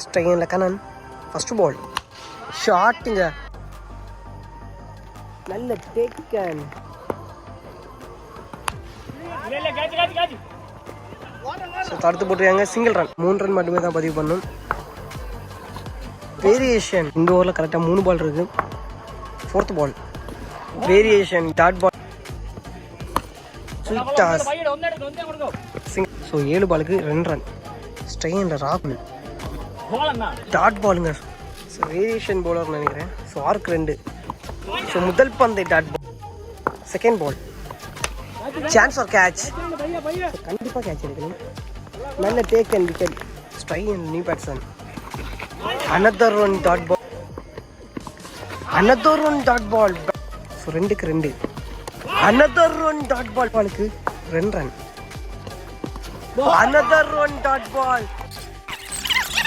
ஸ்ட்ரைன்ல Kannan first ball ஷாட்டுங்க நல்ல taken தடுத்து போட்டுருக்காங்க சிங்கிள் ரன் 3 ரன் மட்டுமே தான் பதிவு பண்ணும் வேரியேஷன் இந்த ஓவரில் கரெக்டாக 3 பால் இருக்கு 4th ball variation dot ball so 7 பாலுக்கு 2 ரன் ஸ்ட்ரைனில் ராகுல் டாட் பாலுங்க ஸோ வேரியேஷன் பவுலர் நினைக்கிறேன் ஸோ ஆர்க் 2 ஸோ முதல் பந்தை dot ball second ball chance or catch கண்டிப்பாக கேட்ச் எடுக்கணும் நல்ல take and wicket strike and new batsman another one dot ball so 2க்கு 2 another one dot ball பாலுக்கு 2 run another one dot ball